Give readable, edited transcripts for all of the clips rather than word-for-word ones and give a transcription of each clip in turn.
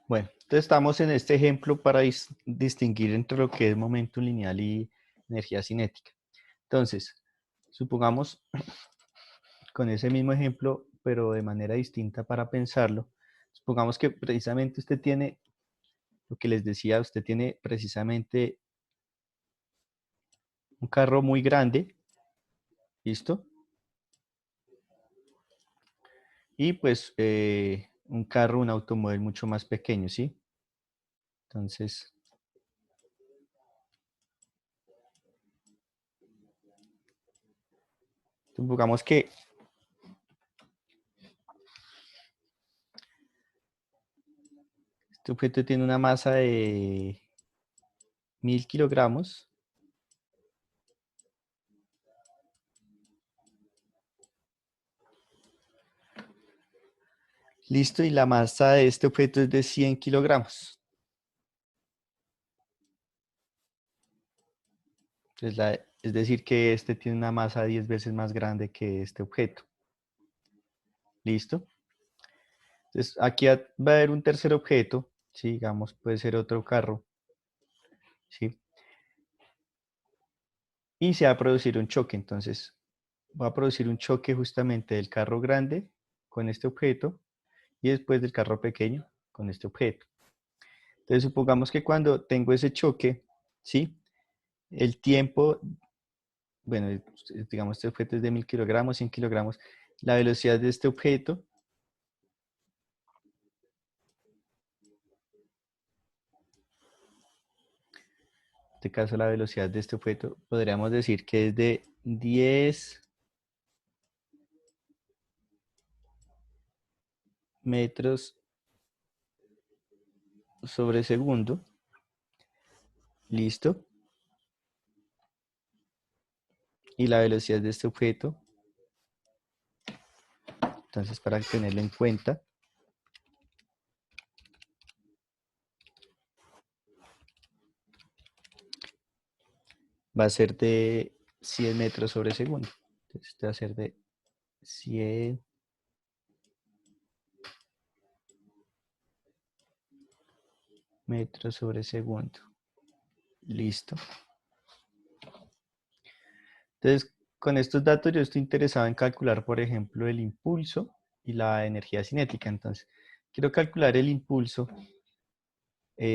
Bueno, entonces estamos en este ejemplo para distinguir entre lo que es momento lineal y energía cinética. Entonces, supongamos con ese mismo ejemplo, pero de manera distinta para pensarlo, supongamos que precisamente usted tiene, lo que les decía, usted tiene precisamente un carro muy grande, ¿listo? Y pues un carro, un automóvil mucho más pequeño, ¿sí? Entonces, supongamos que este objeto tiene una masa de 1000 kilogramos. Listo, y la masa de este objeto es de 100 kilogramos. Es decir, que este tiene una masa 10 veces más grande que este objeto. Listo. Entonces, aquí va a haber un tercer objeto, ¿sí? Digamos, puede ser otro carro, ¿sí? Y se va a producir un choque. Entonces, va a producir un choque justamente del carro grande con este objeto y después del carro pequeño con este objeto. Entonces, supongamos que cuando tengo ese choque, ¿sí? El tiempo, bueno, digamos, este objeto es de 1000 kilogramos, 100 kilogramos. La velocidad de este objeto, en este caso la velocidad de este objeto, podríamos decir que es de 10 metros sobre segundo. Listo. Y la velocidad de este objeto, entonces para tenerlo en cuenta, va a ser de 100 metros sobre segundo. Entonces este va a ser de 100 metros sobre segundo. Listo. Entonces, con estos datos yo estoy interesado en calcular, por ejemplo, el impulso y la energía cinética. Entonces, quiero calcular el impulso.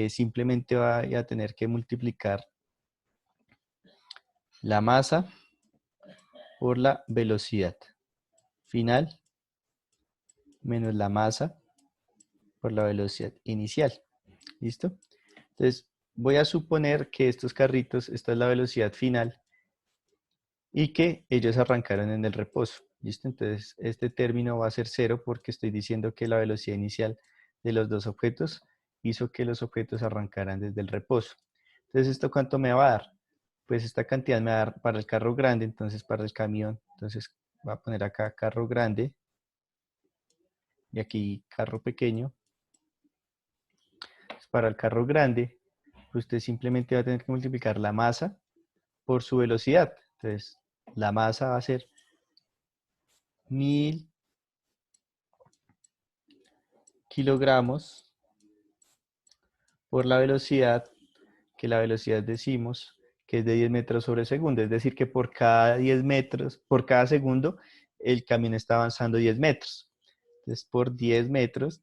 Simplemente voy a tener que multiplicar la masa por la velocidad final menos la masa por la velocidad inicial. ¿Listo? Entonces, voy a suponer que estos carritos, esta es la velocidad final y que ellos arrancaron en el reposo. ¿Listo? Entonces, este término va a ser cero porque estoy diciendo que la velocidad inicial de los dos objetos hizo que los objetos arrancaran desde el reposo. Entonces, ¿esto cuánto me va a dar? Pues esta cantidad me va a dar para el carro grande, entonces para el camión. Entonces, voy a poner acá carro grande y aquí carro pequeño. Para el carro grande, usted simplemente va a tener que multiplicar la masa por su velocidad. Entonces, la masa va a ser 1000 kilogramos por la velocidad, que la velocidad decimos que es de 10 metros sobre segundo. Es decir, que por cada 10 metros, por cada segundo, el camión está avanzando 10 metros. Entonces, por 10 metros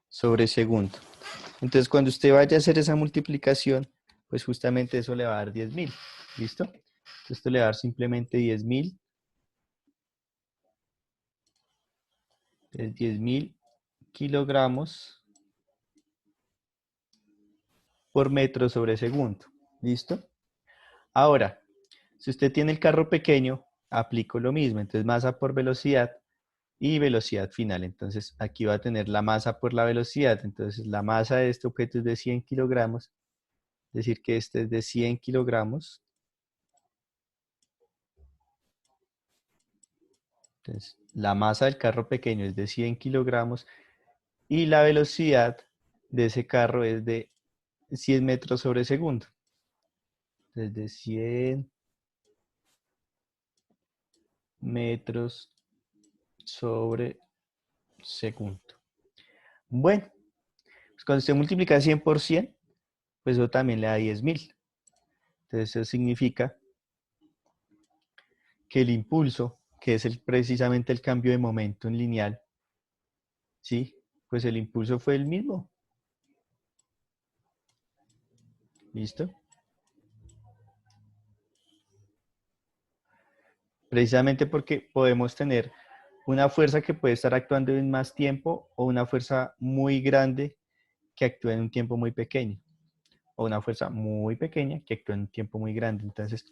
sobre segundo. Entonces, cuando usted vaya a hacer esa multiplicación, pues justamente eso le va a dar 10.000. ¿Listo? Entonces, esto le va a dar simplemente 10.000. Entonces, 10.000 kilogramos por metro sobre segundo. ¿Listo? Ahora, si usted tiene el carro pequeño, aplico lo mismo. Entonces, masa por velocidad y velocidad final. Entonces, aquí va a tener la masa por la velocidad. Entonces, la masa de este objeto es de 100 kilogramos. Es decir, que este es de 100 kilogramos. Entonces, la masa del carro pequeño es de 100 kilogramos y la velocidad de ese carro es de 100 metros sobre segundo. Desde 100 metros sobre segundo. Bueno, pues cuando usted multiplica 100 por 100, pues eso también le da 10.000. Entonces eso significa que el impulso, que es precisamente el cambio de momento en lineal, ¿sí? Pues el impulso fue el mismo. ¿Listo? Precisamente porque podemos tener una fuerza que puede estar actuando en más tiempo o una fuerza muy grande que actúa en un tiempo muy pequeño o una fuerza muy pequeña que actúa en un tiempo muy grande. Entonces,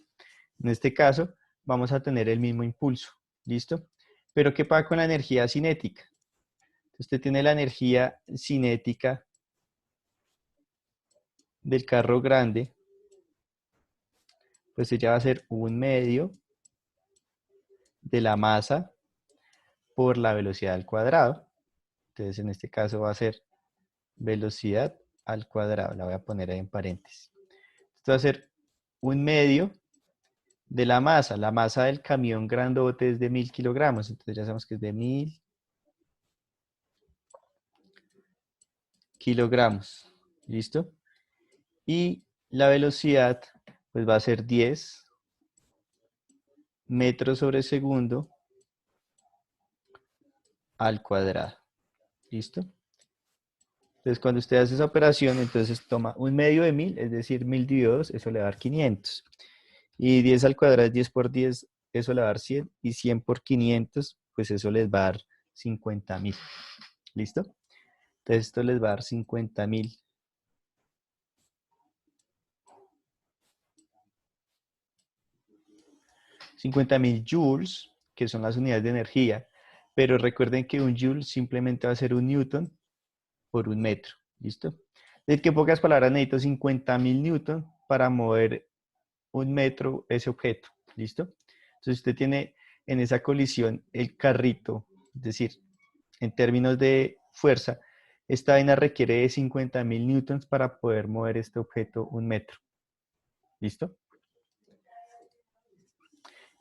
en este caso, vamos a tener el mismo impulso. ¿Listo? Pero ¿qué pasa con la energía cinética? Usted tiene la energía cinética del carro grande, pues ella va a ser un medio de la masa por la velocidad al cuadrado. Entonces, en este caso va a ser velocidad al cuadrado. La voy a poner ahí en paréntesis. Esto va a ser un medio de la masa. La masa del camión grandote es de 1000 kilogramos. Entonces ya sabemos que es de 1000 kilogramos. ¿Listo? Y la velocidad pues va a ser 10 metros sobre segundo al cuadrado. ¿Listo? Entonces cuando usted hace esa operación, entonces toma un medio de 1000, es decir, 1000 dividido 2, eso le va a dar 500. Y 10 al cuadrado es 10 por 10, eso le va a dar 100. Y 100 por 500, pues eso les va a dar 50.000. ¿Listo? Entonces esto les va a dar 50.000. 50.000 joules, que son las unidades de energía. Pero recuerden que un joule simplemente va a ser un newton por un metro. ¿Listo? Es que en pocas palabras necesito 50.000 newton para mover un metro ese objeto. ¿Listo? Entonces usted tiene en esa colisión el carrito, es decir, en términos de fuerza, esta vaina requiere de 50.000 newtons para poder mover este objeto un metro. ¿Listo?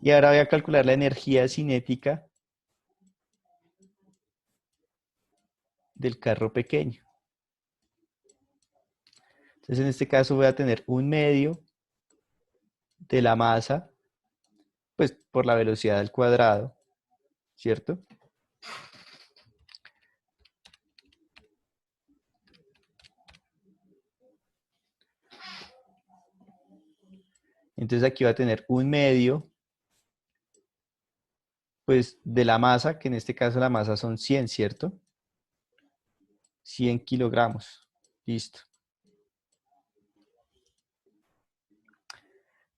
Y ahora voy a calcular la energía cinética del carro pequeño. Entonces en este caso voy a tener un medio de la masa, pues por la velocidad al cuadrado, ¿cierto? Entonces aquí va a tener un medio, pues de la masa, que en este caso la masa son 100, ¿cierto? 100 kilogramos. Listo.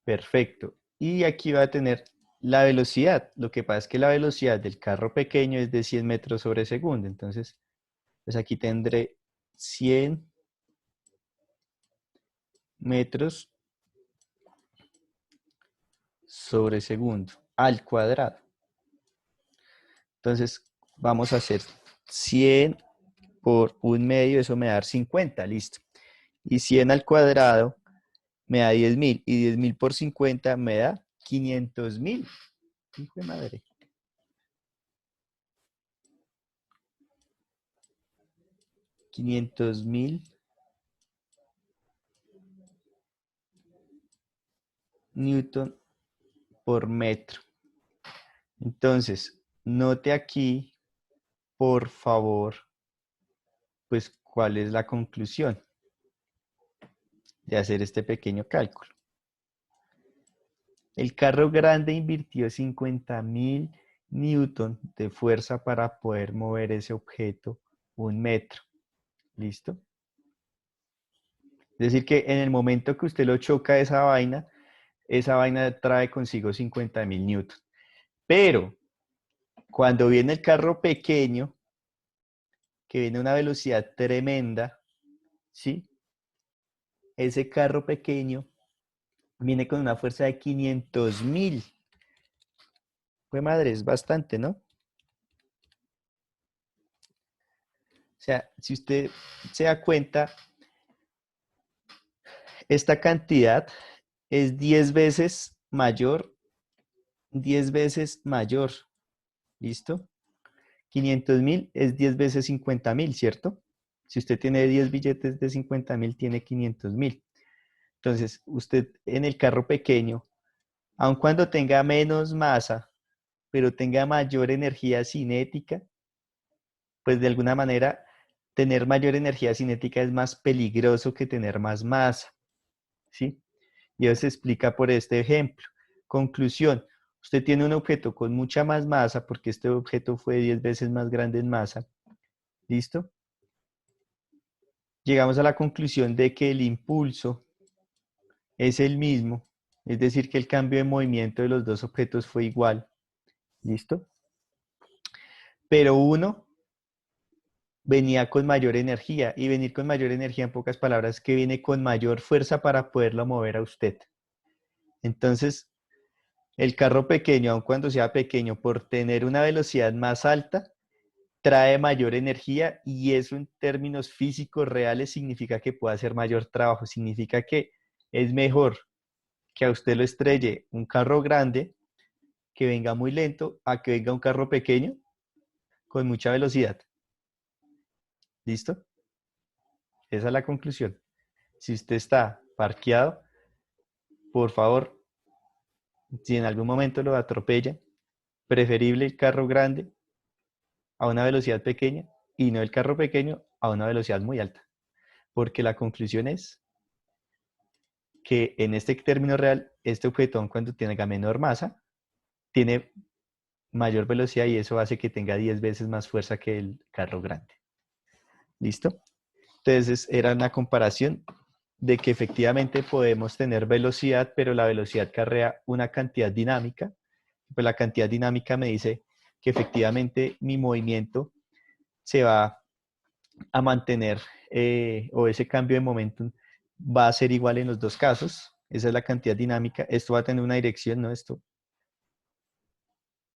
Perfecto. Y aquí va a tener la velocidad. Lo que pasa es que la velocidad del carro pequeño es de 100 metros sobre segundo. Entonces, pues aquí tendré 100 metros sobre segundo al cuadrado. Entonces, vamos a hacer 100 por un medio, eso me da 50, listo. Y 100 al cuadrado me da 10.000. Y 10.000 por 50 me da 500.000. Hijo de madre. 500.000 newton por metro. Entonces, note aquí, por favor, pues cuál es la conclusión de hacer este pequeño cálculo. El carro grande invirtió 50.000 newton de fuerza para poder mover ese objeto un metro. ¿Listo? Es decir, que en el momento que usted lo choca esa vaina trae consigo 50.000 newton. Pero cuando viene el carro pequeño, que viene a una velocidad tremenda, ¿sí? Ese carro pequeño viene con una fuerza de 500.000. Fue madre, es bastante, ¿no? O sea, si usted se da cuenta, esta cantidad es 10 veces mayor, 10 veces mayor, ¿listo? 500.000 es 10 veces 50.000, ¿cierto? Si usted tiene 10 billetes de 50.000, tiene 500.000. Entonces, usted en el carro pequeño, aun cuando tenga menos masa, pero tenga mayor energía cinética, pues de alguna manera tener mayor energía cinética es más peligroso que tener más masa, ¿sí? Y eso se explica por este ejemplo. Conclusión, usted tiene un objeto con mucha más masa, porque este objeto fue 10 veces más grande en masa, ¿listo? Llegamos a la conclusión de que el impulso es el mismo, es decir, que el cambio de movimiento de los dos objetos fue igual, ¿listo? Pero uno venía con mayor energía, y venir con mayor energía, en pocas palabras, que viene con mayor fuerza para poderlo mover a usted. Entonces, el carro pequeño, aun cuando sea pequeño, por tener una velocidad más alta, trae mayor energía, y eso en términos físicos reales significa que puede hacer mayor trabajo, significa que es mejor que a usted lo estrelle un carro grande que venga muy lento a que venga un carro pequeño con mucha velocidad. ¿Listo? Esa es la conclusión. Si usted está parqueado, por favor, si en algún momento lo atropella, preferible el carro grande a una velocidad pequeña y no el carro pequeño a una velocidad muy alta. Porque la conclusión es que en este término real, este objeto, aun cuando tenga menor masa, tiene mayor velocidad, y eso hace que tenga 10 veces más fuerza que el carro grande. ¿Listo? Entonces era una comparación de que efectivamente podemos tener velocidad, pero la velocidad carrea una cantidad dinámica. Pues la cantidad dinámica me dice que efectivamente mi movimiento se va a mantener, o ese cambio de momentum va a ser igual en los dos casos. Esa es la cantidad dinámica. Esto va a tener una dirección, ¿no? Esto.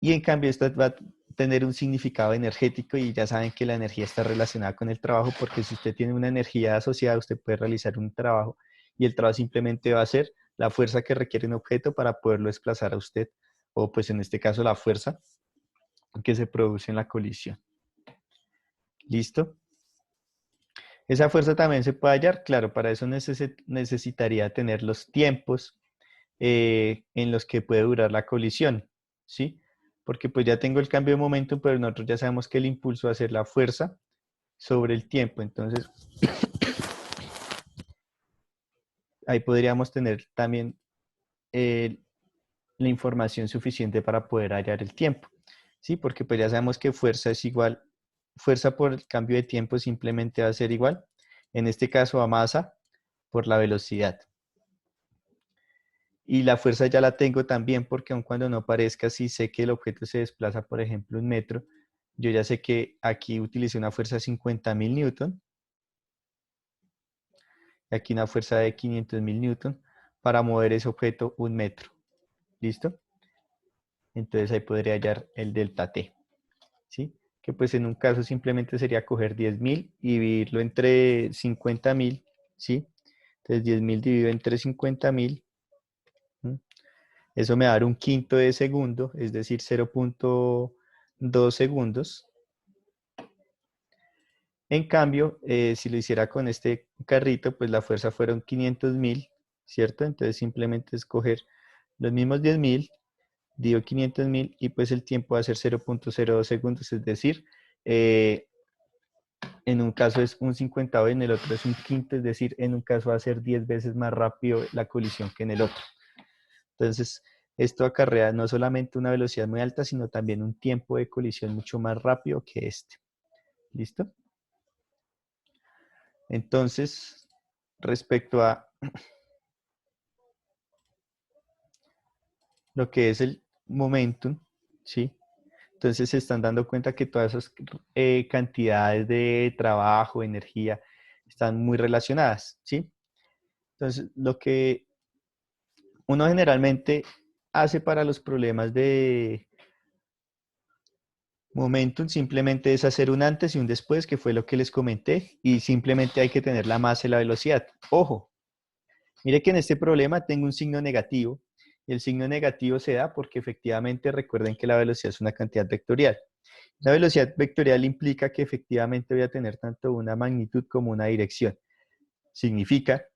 Y en cambio esto va a tener un significado energético, y ya saben que la energía está relacionada con el trabajo, porque si usted tiene una energía asociada, usted puede realizar un trabajo, y el trabajo simplemente va a ser la fuerza que requiere un objeto para poderlo desplazar a usted, o pues en este caso la fuerza que se produce en la colisión. ¿Listo? Esa fuerza también se puede hallar, claro, para eso necesitaría tener los tiempos en los que puede durar la colisión, ¿sí? Porque pues ya tengo el cambio de momento, pero nosotros ya sabemos que el impulso va a ser la fuerza sobre el tiempo. Entonces, ahí podríamos tener también la información suficiente para poder hallar el tiempo, ¿sí? Porque pues ya sabemos que fuerza es igual, fuerza por el cambio de tiempo simplemente va a ser igual, en este caso a masa por la velocidad. Y la fuerza ya la tengo también, porque aun cuando no parezca, si sé que el objeto se desplaza, por ejemplo, 1 metro, yo ya sé que aquí utilicé una fuerza de 50.000 newton, y aquí una fuerza de 500.000 newton para mover ese objeto 1 metro. ¿Listo? Entonces ahí podría hallar el delta T, ¿sí? Que pues en un caso simplemente sería coger 10.000 y dividirlo entre 50.000, ¿sí? Entonces 10.000 dividido entre 50.000, eso me va a dar 1/5 de segundo, es decir, 0.2 segundos. En cambio, si lo hiciera con este carrito, pues la fuerza fueron 500.000, ¿cierto? Entonces simplemente escoger los mismos 10.000, divido 500.000, y pues el tiempo va a ser 0.02 segundos, es decir, en un caso es 1/50 y en el otro es 1/5, es decir, en un caso va a ser 10 veces más rápido la colisión que en el otro. Entonces, esto acarrea no solamente una velocidad muy alta, sino también un tiempo de colisión mucho más rápido que este. ¿Listo? Entonces, respecto a lo que es el momentum, ¿sí? Entonces se están dando cuenta que todas esas cantidades de trabajo, energía, están muy relacionadas, ¿sí? Entonces, lo que uno generalmente hace para los problemas de momentum simplemente es hacer un antes y un después, que fue lo que les comenté, y simplemente hay que tener la masa y la velocidad. Ojo, mire que en este problema tengo un signo negativo, y el signo negativo se da porque efectivamente recuerden que la velocidad es una cantidad vectorial. La velocidad vectorial implica que efectivamente voy a tener tanto una magnitud como una dirección. Significa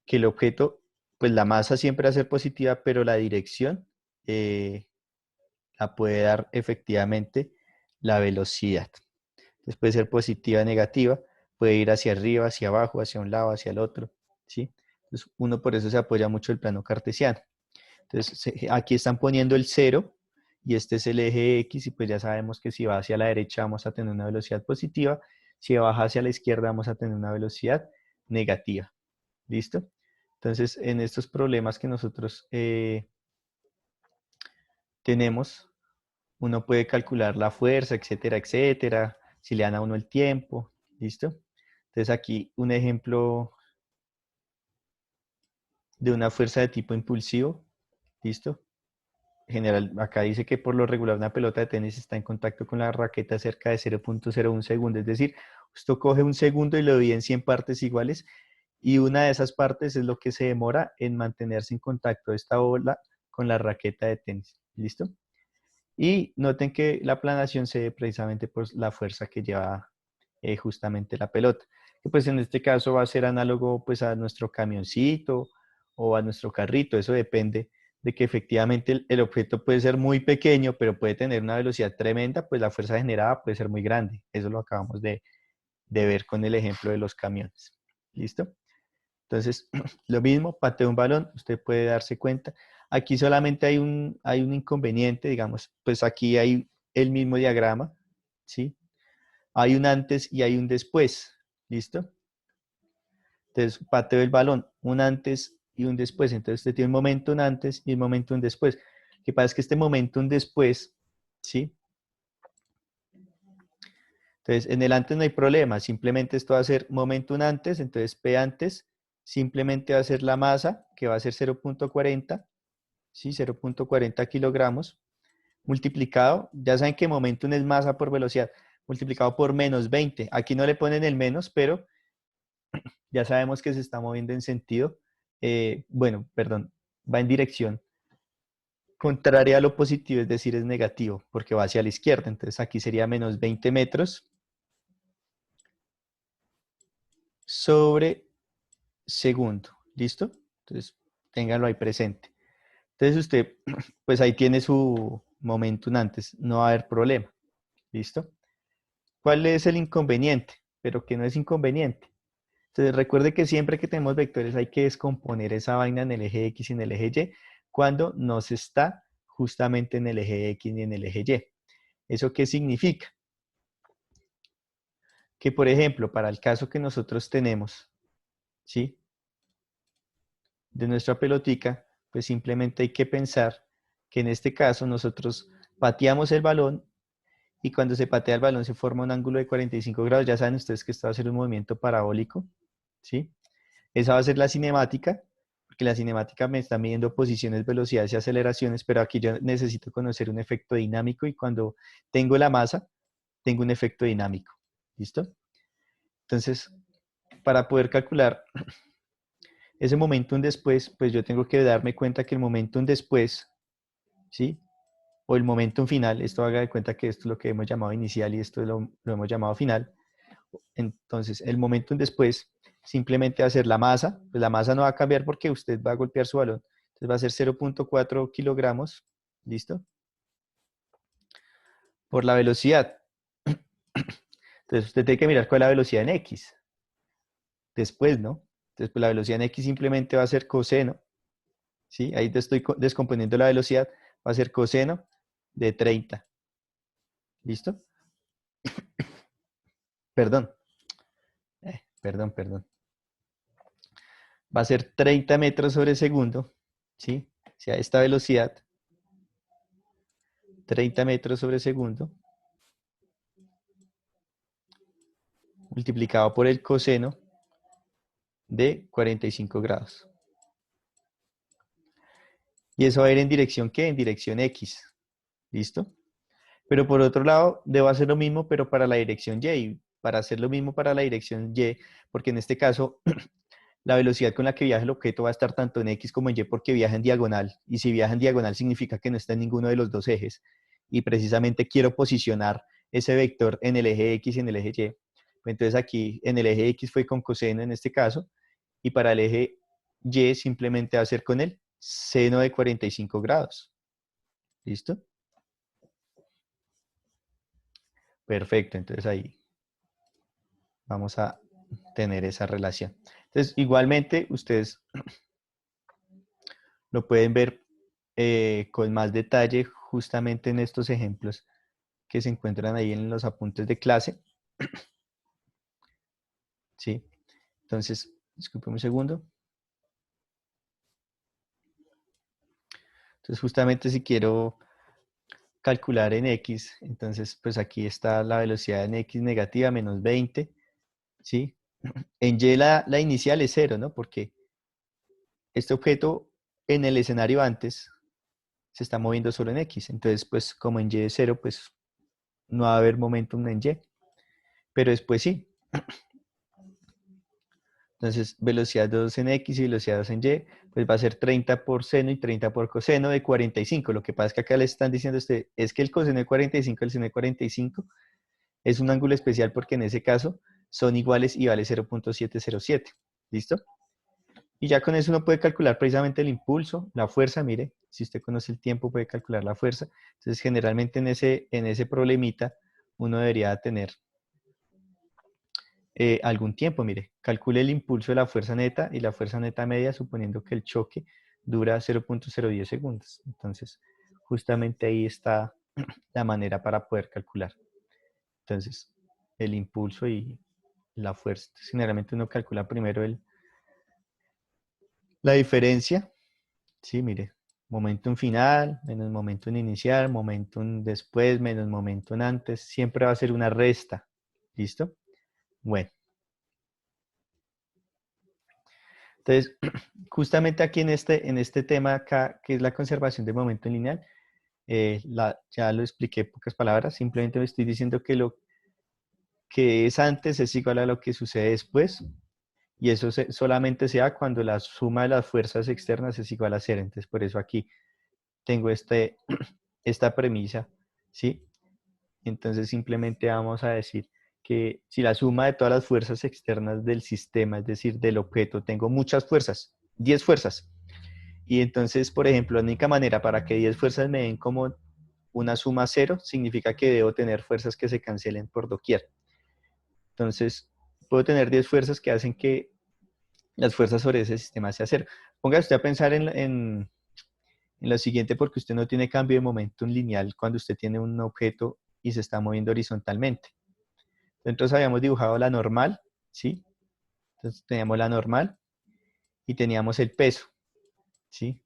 que el objeto, pues la masa siempre va a ser positiva, pero la dirección la puede dar efectivamente la velocidad. Entonces puede ser positiva o negativa, puede ir hacia arriba, hacia abajo, hacia un lado, hacia el otro, ¿sí? Entonces uno por eso se apoya mucho el plano cartesiano. Entonces aquí están poniendo el 0 y este es el eje X y pues ya sabemos que si va hacia la derecha vamos a tener una velocidad positiva, si baja hacia la izquierda vamos a tener una velocidad negativa. ¿Listo? Entonces en estos problemas que nosotros tenemos, uno puede calcular la fuerza, etcétera, etcétera, si le dan a uno el tiempo, ¿listo? Entonces aquí un ejemplo de una fuerza de tipo impulsivo, ¿listo? General, acá dice que por lo regular una pelota de tenis está en contacto con la raqueta cerca de 0.01 segundo, es decir, usted coge un segundo y lo divide en 100 partes iguales y una de esas partes es lo que se demora en mantenerse en contacto de esta bola con la raqueta de tenis, ¿listo? Y noten que la aplanación se dé precisamente por la fuerza que lleva justamente la pelota. Que pues en este caso va a ser análogo pues a nuestro camioncito o a nuestro carrito. Eso depende de que efectivamente el objeto puede ser muy pequeño, pero puede tener una velocidad tremenda, pues la fuerza generada puede ser muy grande. Eso lo acabamos de ver con el ejemplo de los camiones. ¿Listo? Entonces, lo mismo, patea un balón, usted puede darse cuenta. Aquí solamente hay un inconveniente, digamos, pues aquí hay el mismo diagrama, ¿sí? Hay un antes y hay un después, ¿listo? Entonces, pateo el balón, un antes y un después. Entonces, usted tiene un momento un antes y un momento un después. Lo que pasa es que este momento un después, ¿sí? Entonces, en el antes no hay problema, simplemente esto va a ser momentum antes, entonces P antes simplemente va a ser la masa, que va a ser 0.40, ¿sí? 0.40 kilogramos, multiplicado, ya saben que momentum es masa por velocidad, multiplicado por menos 20. Aquí no le ponen el menos, pero ya sabemos que se está moviendo en sentido, bueno, perdón, va en dirección contraria a lo positivo, es decir, es negativo, porque va hacia la izquierda, entonces aquí sería menos 20 metros sobre segundo. ¿Listo? Entonces, ténganlo ahí presente. Entonces usted, pues ahí tiene su momentum antes, no va a haber problema. ¿Listo? ¿Cuál es el inconveniente? Pero que no es inconveniente. Entonces recuerde que siempre que tenemos vectores hay que descomponer esa vaina en el eje X y en el eje Y cuando no se está justamente en el eje X ni en el eje Y. ¿Eso qué significa? Que por ejemplo, para el caso que nosotros tenemos, ¿sí? De nuestra pelotica, pues simplemente hay que pensar que en este caso nosotros pateamos el balón y cuando se patea el balón se forma un ángulo de 45 grados. Ya saben ustedes que esto va a ser un movimiento parabólico, ¿sí? Esa va a ser la cinemática, porque la cinemática me está midiendo posiciones, velocidades y aceleraciones, pero aquí yo necesito conocer un efecto dinámico y cuando tengo la masa, tengo un efecto dinámico. ¿Listo? Entonces, para poder calcular ese momentum después, pues yo tengo que darme cuenta que el momentum después, ¿sí? O el momentum final, esto haga de cuenta que esto es lo que hemos llamado inicial y esto lo hemos llamado final. Entonces, el momentum después simplemente va a ser la masa, pues la masa no va a cambiar porque usted va a golpear su balón. Entonces va a ser 0.4 kilogramos, ¿listo? Por la velocidad. Entonces usted tiene que mirar cuál es la velocidad en X. Después, ¿no? Entonces, pues la velocidad en X simplemente va a ser coseno, ¿sí? Ahí te estoy descomponiendo la velocidad, va a ser coseno de 30. ¿Listo? Perdón, perdón. Va a ser 30 metros sobre segundo, ¿sí? O sea, esta velocidad, 30 metros sobre segundo, multiplicado por el coseno de 45 grados. Y eso va a ir en dirección ¿qué? En dirección X. ¿Listo? Pero por otro lado, debo hacer lo mismo, pero para la dirección Y. Y para hacer lo mismo para la dirección Y, porque en este caso, la velocidad con la que viaja el objeto va a estar tanto en X como en Y porque viaja en diagonal. Y si viaja en diagonal significa que no está en ninguno de los dos ejes. Y precisamente quiero posicionar ese vector en el eje X y en el eje Y. Entonces aquí en el eje X fue con coseno en este caso, y para el eje Y simplemente va a ser con el seno de 45 grados. ¿Listo? Perfecto, entonces ahí vamos a tener esa relación. Entonces, igualmente, ustedes lo pueden ver con más detalle justamente en estos ejemplos que se encuentran ahí en los apuntes de clase. ¿Sí? Entonces, disculpen un segundo. Entonces, justamente si quiero calcular en X, entonces, pues aquí está la velocidad en X negativa, menos 20, ¿sí? En Y la inicial es 0, ¿no? Porque este objeto en el escenario antes se está moviendo solo en X. Entonces, pues como en Y es 0, pues no va a haber momentum en Y. Pero después sí. Entonces, velocidad 2 en X y velocidad 2 en Y, pues va a ser 30 por seno y 30 por coseno de 45. Lo que pasa es que acá le están diciendo es que el coseno de 45 y el seno de 45 es un ángulo especial porque en ese caso son iguales y vale 0.707. ¿Listo? Y ya con eso uno puede calcular precisamente el impulso, la fuerza, mire, si usted conoce el tiempo puede calcular la fuerza. Entonces generalmente en ese problemita uno debería tener algún tiempo, mire, calcule el impulso de la fuerza neta y la fuerza neta media suponiendo que el choque dura 0.010 segundos. Entonces justamente ahí está la manera para poder calcular. Entonces el impulso y la fuerza. Entonces, generalmente uno calcula primero la diferencia. Sí, mire, momentum final, menos momentum inicial, momentum después, menos momentum antes, siempre va a ser una resta. ¿Listo? Bueno. Entonces, justamente aquí en este tema acá, que es la conservación de momento lineal, ya lo expliqué en pocas palabras, simplemente me estoy diciendo que lo que es antes es igual a lo que sucede después, y eso solamente se da cuando la suma de las fuerzas externas es igual a cero. Entonces, por eso aquí tengo esta premisa, ¿sí? Entonces simplemente vamos a decir que si la suma de todas las fuerzas externas del sistema, es decir, del objeto, tengo muchas fuerzas, 10 fuerzas. Y entonces, por ejemplo, la única manera para que 10 fuerzas me den como una suma cero, significa que debo tener fuerzas que se cancelen por doquier. Entonces, puedo tener 10 fuerzas que hacen que las fuerzas sobre ese sistema sea cero. Póngase usted a pensar en lo siguiente, porque usted no tiene cambio de momentum lineal cuando usted tiene un objeto y se está moviendo horizontalmente. Entonces habíamos dibujado la normal, ¿sí? Entonces teníamos la normal y teníamos el peso, ¿sí?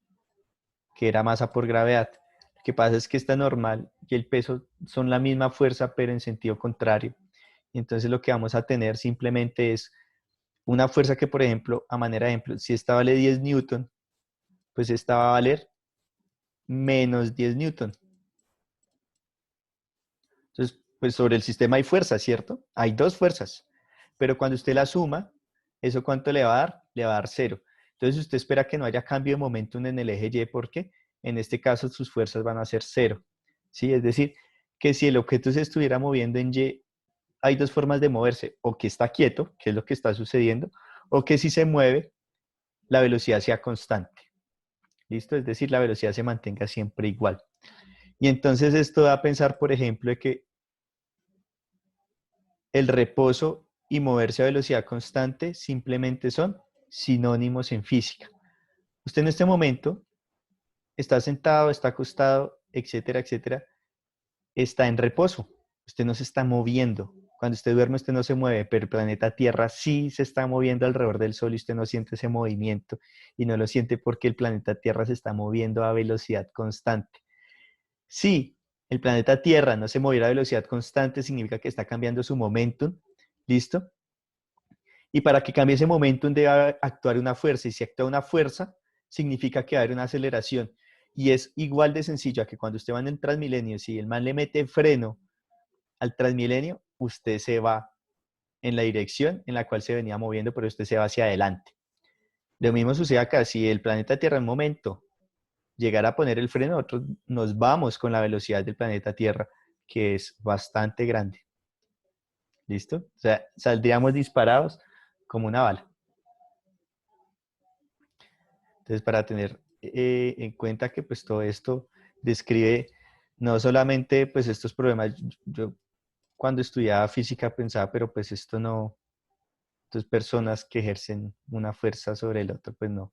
Que era masa por gravedad. Lo que pasa es que esta normal y el peso son la misma fuerza, pero en sentido contrario. Y entonces lo que vamos a tener simplemente es una fuerza que, por ejemplo, a manera de ejemplo, si esta vale 10 newton, pues esta va a valer menos 10 newton. Entonces, pues sobre el sistema hay fuerzas, ¿cierto? Hay dos fuerzas, pero cuando usted la suma, ¿eso cuánto le va a dar? Le va a dar cero. Entonces usted espera que no haya cambio de momentum en el eje Y porque en este caso sus fuerzas van a ser cero. ¿Sí? Es decir, que si el objeto se estuviera moviendo en Y, hay dos formas de moverse, o que está quieto, que es lo que está sucediendo, o que si se mueve, la velocidad sea constante. ¿Listo? Es decir, la velocidad se mantenga siempre igual. Y entonces esto da a pensar, por ejemplo, de que el reposo y moverse a velocidad constante simplemente son sinónimos en física. Usted en este momento está sentado, está acostado, etcétera, etcétera, está en reposo. Usted no se está moviendo. Cuando usted duerme, usted no se mueve, pero el planeta Tierra sí se está moviendo alrededor del Sol y usted no siente ese movimiento y no lo siente porque el planeta Tierra se está moviendo a velocidad constante. Si el planeta Tierra no se moviera a velocidad constante, significa que está cambiando su momentum. ¿Listo? Y para que cambie ese momentum debe actuar una fuerza. Y si actúa una fuerza, significa que va a haber una aceleración. Y es igual de sencillo a que cuando usted va en el Transmilenio, si el man le mete freno al Transmilenio, usted se va en la dirección en la cual se venía moviendo, pero usted se va hacia adelante. Lo mismo sucede acá. Si el planeta Tierra en un momento llegara a poner el freno, nosotros nos vamos con la velocidad del planeta Tierra, que es bastante grande. ¿Listo? O sea, saldríamos disparados como una bala. Entonces, para tener en cuenta que pues todo esto describe no solamente pues estos problemas, yo cuando estudiaba física pensaba, pero pues esto no, entonces personas que ejercen una fuerza sobre el otro, pues no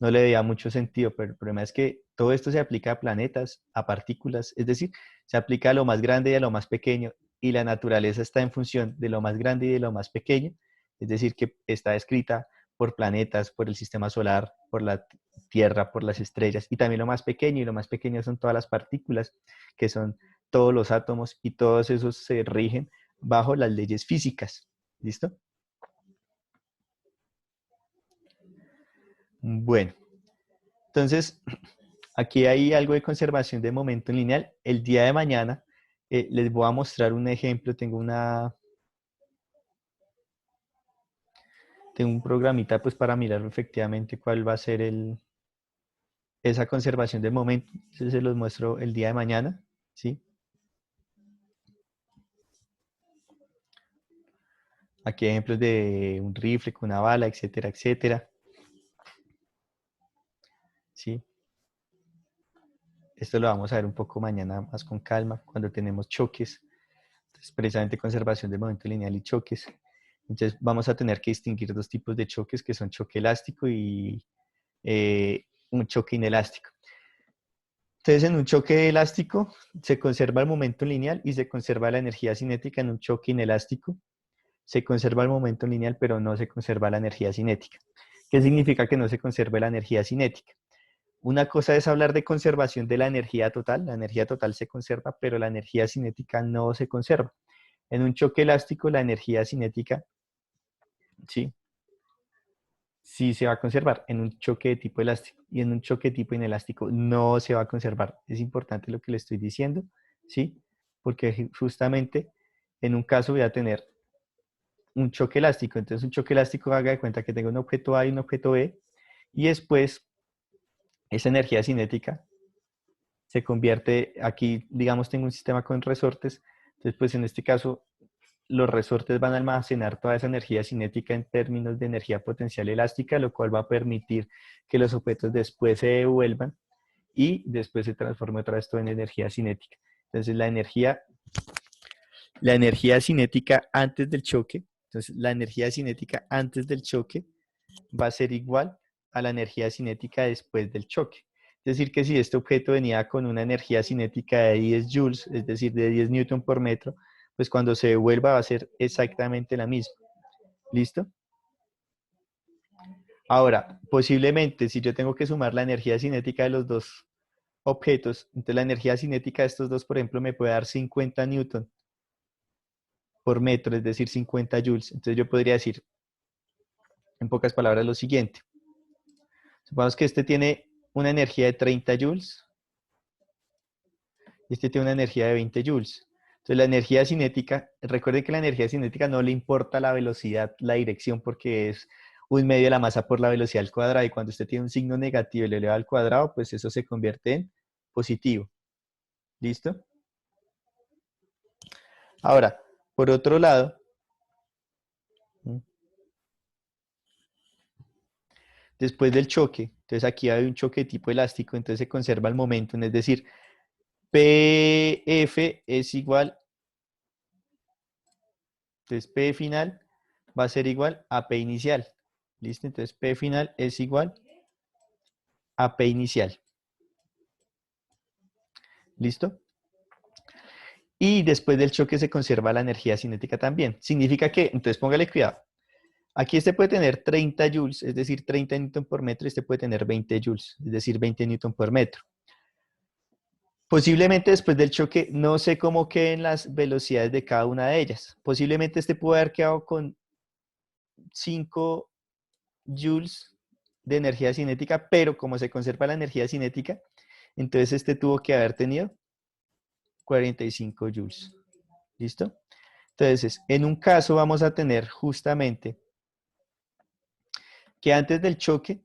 le veía mucho sentido, pero el problema es que todo esto se aplica a planetas, a partículas, es decir, se aplica a lo más grande y a lo más pequeño, y la naturaleza está en función de lo más grande y de lo más pequeño, es decir, que está escrita por planetas, por el sistema solar, por la Tierra, por las estrellas, y también lo más pequeño, y lo más pequeño son todas las partículas, que son todos los átomos, y todos esos se rigen bajo las leyes físicas. ¿Listo? Bueno, entonces, aquí hay algo de conservación de momento lineal. El día de mañana les voy a mostrar un ejemplo. Tengo un programita pues para mirar efectivamente cuál va a ser esa conservación de momento. Entonces se los muestro el día de mañana, ¿sí? Aquí hay ejemplos de un rifle con una bala, etcétera, etcétera, ¿sí? Esto lo vamos a ver un poco mañana más con calma, cuando tenemos choques. Entonces, precisamente conservación de momento lineal y choques. Entonces vamos a tener que distinguir dos tipos de choques, que son choque elástico y un choque inelástico. Entonces, en un choque elástico se conserva el momento lineal y se conserva la energía cinética. En un choque inelástico se conserva el momento lineal, pero no se conserva la energía cinética. ¿Qué significa que no se conserve la energía cinética? Una cosa es hablar de conservación de la energía total se conserva, pero la energía cinética no se conserva. En un choque elástico, la energía cinética, sí, sí se va a conservar en un choque de tipo elástico, y en un choque de tipo inelástico no se va a conservar. Es importante lo que le estoy diciendo, ¿sí? Porque justamente en un caso voy a tener un choque elástico. Entonces un choque elástico, haga de cuenta que tengo un objeto A y un objeto B, y después esa energía cinética se convierte, aquí digamos tengo un sistema con resortes, entonces pues en este caso los resortes van a almacenar toda esa energía cinética en términos de energía potencial elástica, lo cual va a permitir que los objetos después se devuelvan y después se transforme otra vez todo en energía cinética. Entonces la energía cinética antes del choque, entonces la energía cinética antes del choque va a ser igual a la energía cinética después del choque. Es decir, que si este objeto venía con una energía cinética de 10 joules, es decir, de 10 newton por metro, pues cuando se devuelva va a ser exactamente la misma. ¿Listo? Ahora, posiblemente si yo tengo que sumar la energía cinética de los dos objetos, entonces la energía cinética de estos dos, por ejemplo, me puede dar 50 newton por metro, es decir, 50 joules. Entonces yo podría decir, en pocas palabras, lo siguiente. Supongamos que este tiene una energía de 30 joules y este tiene una energía de 20 joules. Entonces la energía cinética, recuerden que la energía cinética no le importa la velocidad, la dirección, porque es un medio de la masa por la velocidad al cuadrado, y cuando usted tiene un signo negativo y lo eleva al cuadrado, pues eso se convierte en positivo. ¿Listo? Ahora, por otro lado, después del choque, entonces aquí hay un choque de tipo elástico, entonces se conserva el momentum, es decir, PF es igual, entonces P final va a ser igual a P inicial. ¿Listo? Entonces P final es igual a P inicial. ¿Listo? Y después del choque se conserva la energía cinética también. Significa que, entonces póngale cuidado. Aquí este puede tener 30 joules, es decir, 30 newton por metro, y este puede tener 20 joules, es decir, 20 newton por metro. Posiblemente después del choque, no sé cómo queden las velocidades de cada una de ellas. Posiblemente este puede haber quedado con 5 joules de energía cinética, pero como se conserva la energía cinética, entonces este tuvo que haber tenido 45 joules. ¿Listo? Entonces, en un caso vamos a tener justamente que antes del choque,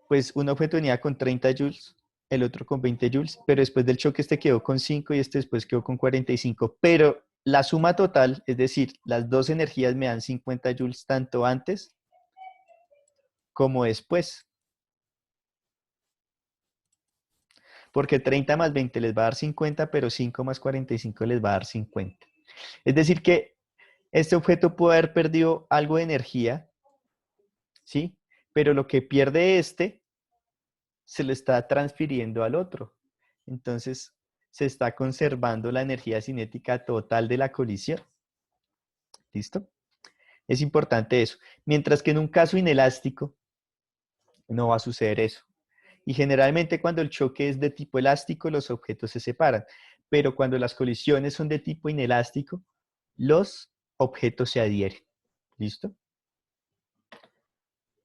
pues un objeto venía con 30 joules el otro con 20 joules, pero después del choque este quedó con 5 y este después quedó con 45. Pero la suma total, es decir, las dos energías me dan 50 joules tanto antes como después. Porque 30 más 20 les va a dar 50, pero 5 más 45 les va a dar 50. Es decir que este objeto puede haber perdido algo de energía, ¿sí? Pero lo que pierde este se lo está transfiriendo al otro. Entonces, se está conservando la energía cinética total de la colisión. ¿Listo? Es importante eso. Mientras que en un caso inelástico, no va a suceder eso. Y generalmente cuando el choque es de tipo elástico, los objetos se separan. Pero cuando las colisiones son de tipo inelástico, los objetos se adhieren. ¿Listo?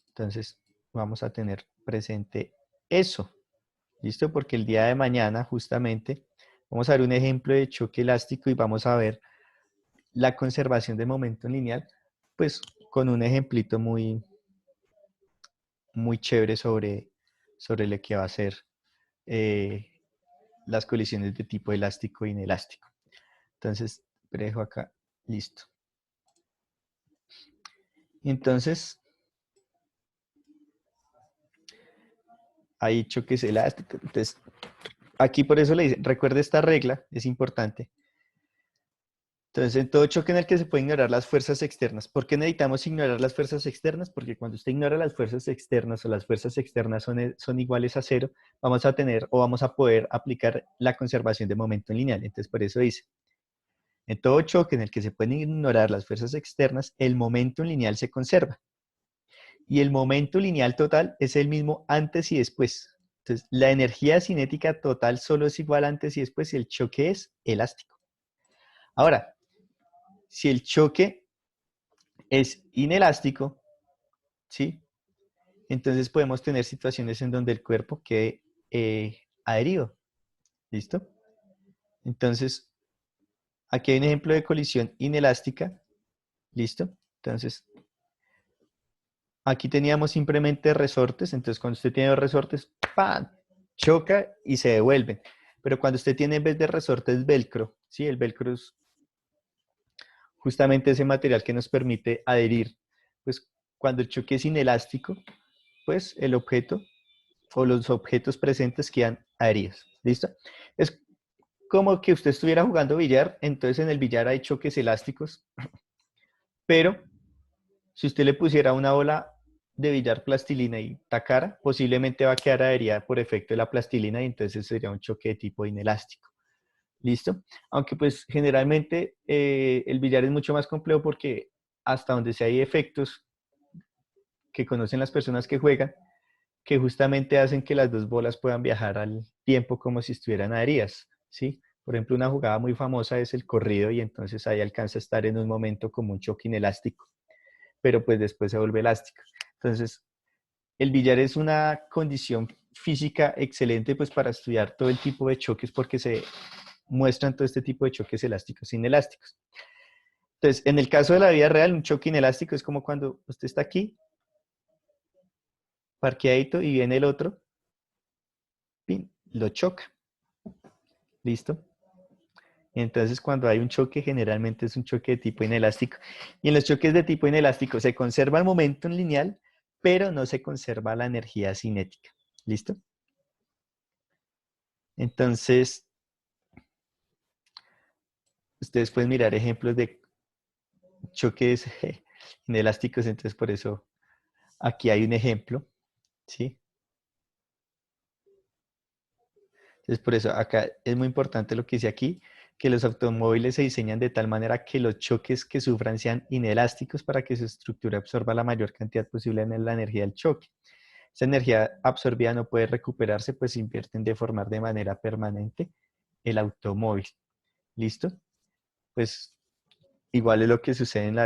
Entonces, vamos a tener presente eso. ¿Listo? Porque el día de mañana, justamente, vamos a ver un ejemplo de choque elástico y vamos a ver la conservación de momento lineal, pues con un ejemplito muy, muy chévere sobre lo que va a ser eh, las colisiones de tipo elástico e inelástico. Entonces, dejo acá, listo. Entonces, hay choques elásticos. Entonces, aquí por eso le dicen, recuerde esta regla, es importante. Entonces, en todo choque en el que se puede ignorar las fuerzas externas. ¿Por qué necesitamos ignorar las fuerzas externas? Porque cuando usted ignora las fuerzas externas o las fuerzas externas son iguales a cero, vamos a tener o vamos a poder aplicar la conservación de momento lineal. Entonces, por eso dice, en todo choque en el que se pueden ignorar las fuerzas externas, el momento lineal se conserva. Y el momento lineal total es el mismo antes y después. Entonces, la energía cinética total solo es igual antes y después si el choque es elástico. Ahora, si el choque es inelástico, ¿sí? Entonces podemos tener situaciones en donde el cuerpo quede adherido. ¿Listo? Entonces, aquí hay un ejemplo de colisión inelástica. ¿Listo? Entonces, aquí teníamos simplemente resortes. Entonces, cuando usted tiene resortes, ¡pam!, choca y se devuelven. Pero cuando usted tiene en vez de resortes velcro, ¿sí? El velcro es justamente ese material que nos permite adherir. Pues cuando el choque es inelástico, pues el objeto o los objetos presentes quedan adheridos. ¿Listo? Es como que usted estuviera jugando billar, entonces en el billar hay choques elásticos, pero si usted le pusiera una bola de billar plastilina y tacara, posiblemente va a quedar adherida por efecto de la plastilina y entonces sería un choque de tipo inelástico. ¿Listo? Aunque pues generalmente el billar es mucho más complejo porque hasta donde se hay efectos que conocen las personas que juegan, que justamente hacen que las dos bolas puedan viajar al tiempo como si estuvieran adheridas, ¿sí? Por ejemplo, una jugada muy famosa es el corrido y entonces ahí alcanza a estar en un momento como un choque inelástico, pero pues después se vuelve elástica. Entonces, el billar es una condición física excelente pues para estudiar todo el tipo de choques porque se muestran todo este tipo de choques elásticos e inelásticos. Entonces, en el caso de la vida real, un choque inelástico es como cuando usted está aquí, parqueadito, y viene el otro, ¡pin!, lo choca. ¿Listo? Entonces, cuando hay un choque, generalmente es un choque de tipo inelástico. Y en los choques de tipo inelástico se conserva el momento lineal, pero no se conserva la energía cinética. ¿Listo? Entonces, ustedes pueden mirar ejemplos de choques inelásticos. Entonces, por eso aquí hay un ejemplo. ¿Sí? Entonces, por eso acá es muy importante lo que dice aquí, que los automóviles se diseñan de tal manera que los choques que sufran sean inelásticos para que su estructura absorba la mayor cantidad posible de la energía del choque. Esa energía absorbida no puede recuperarse, pues se invierte en deformar de manera permanente el automóvil. ¿Listo? Pues igual es lo que sucede en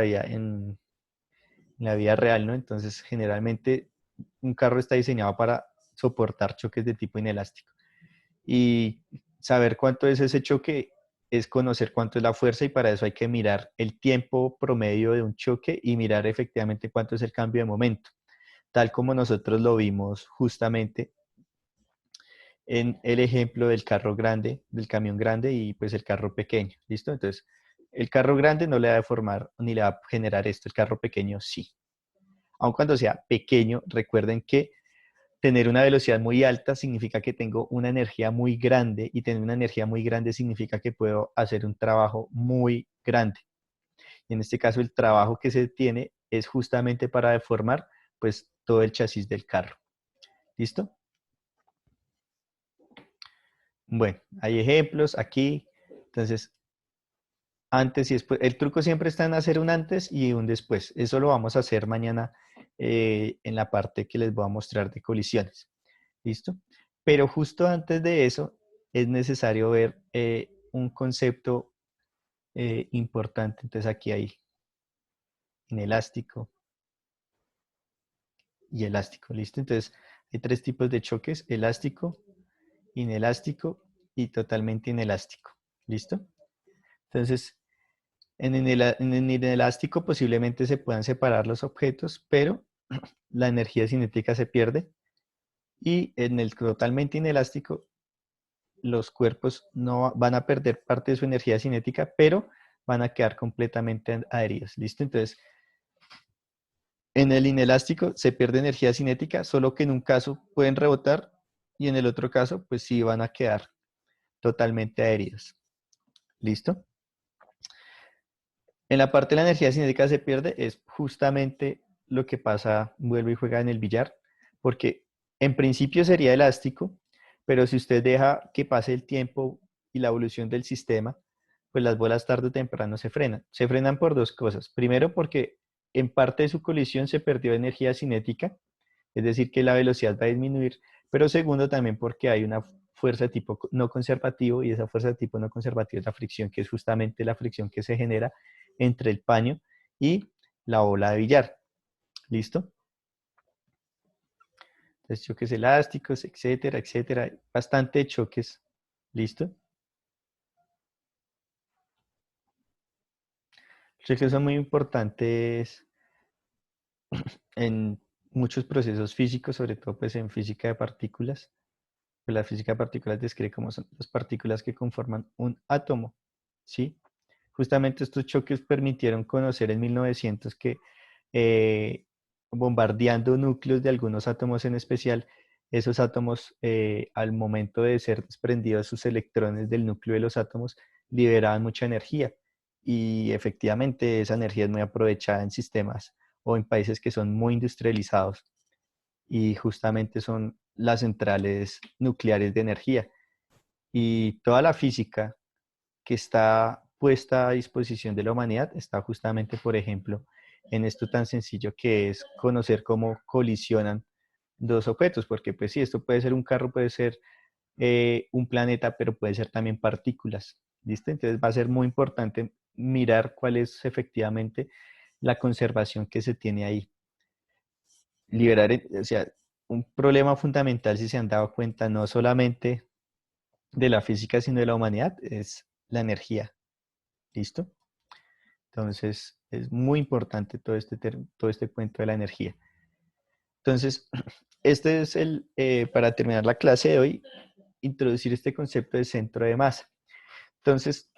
la vida real, ¿no? Entonces, generalmente un carro está diseñado para soportar choques de tipo inelástico. Y saber cuánto es ese choque es conocer cuánto es la fuerza y para eso hay que mirar el tiempo promedio de un choque y mirar efectivamente cuánto es el cambio de momento, tal como nosotros lo vimos justamente en el ejemplo del carro grande, del camión grande y pues el carro pequeño, ¿listo? Entonces, el carro grande no le va a deformar ni le va a generar esto, el carro pequeño sí. Aun cuando sea pequeño, recuerden que tener una velocidad muy alta significa que tengo una energía muy grande y tener una energía muy grande significa que puedo hacer un trabajo muy grande. Y en este caso, el trabajo que se tiene es justamente para deformar pues todo el chasis del carro. ¿Listo? Bueno, hay ejemplos aquí. Entonces, antes y después. El truco siempre está en hacer un antes y un después. Eso lo vamos a hacer mañana en la parte que les voy a mostrar de colisiones. ¿Listo? Pero justo antes de eso es necesario ver un concepto importante. Entonces aquí hay inelástico y elástico. ¿Listo? Entonces hay tres tipos de choques: elástico, inelástico y totalmente inelástico. ¿Listo? Entonces, en el inelástico posiblemente se puedan separar los objetos, pero la energía cinética se pierde. Y en el totalmente inelástico, los cuerpos no van a perder parte de su energía cinética, pero van a quedar completamente adheridos. ¿Listo? Entonces, en el inelástico se pierde energía cinética, solo que en un caso pueden rebotar y en el otro caso, pues sí van a quedar totalmente adheridos. ¿Listo? En la parte de la energía cinética se pierde es justamente lo que pasa, vuelve y juega en el billar, porque en principio sería elástico, pero si usted deja que pase el tiempo y la evolución del sistema, pues las bolas tarde o temprano se frenan. Se frenan por dos cosas. Primero, porque en parte de su colisión se perdió energía cinética, es decir, que la velocidad va a disminuir, pero segundo, también porque hay una fuerza de tipo no conservativo y esa fuerza de tipo no conservativo es la fricción, que es justamente la fricción que se genera entre el paño y la bola de billar. ¿Listo? Entonces, choques elásticos, etcétera, etcétera. Bastante choques. ¿Listo? Los choques son muy importantes en muchos procesos físicos, sobre todo pues en física de partículas. Pues la física de partículas describe cómo son las partículas que conforman un átomo. ¿Sí? Justamente estos choques permitieron conocer en 1900 que bombardeando núcleos de algunos átomos en especial, esos átomos al momento de ser desprendidos sus electrones del núcleo de los átomos liberaban mucha energía y efectivamente esa energía es muy aprovechada en sistemas o en países que son muy industrializados y justamente son las centrales nucleares de energía y toda la física que está puesta a disposición de la humanidad está justamente, por ejemplo, en esto tan sencillo que es conocer cómo colisionan dos objetos, porque pues sí, esto puede ser un carro, puede ser un planeta, pero puede ser también partículas, ¿listo? Entonces va a ser muy importante mirar cuál es efectivamente la conservación que se tiene ahí. Liberar, o sea, un problema fundamental, si se han dado cuenta, no solamente de la física, sino de la humanidad, es la energía. ¿Listo? Entonces, es muy importante todo este cuento de la energía. Entonces, este es para terminar la clase de hoy, introducir este concepto de centro de masa. Entonces,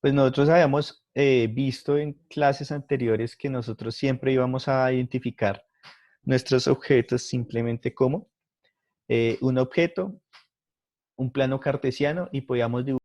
pues nosotros habíamos visto en clases anteriores que nosotros siempre íbamos a identificar nuestros objetos simplemente como un objeto, un plano cartesiano y podíamos dibujar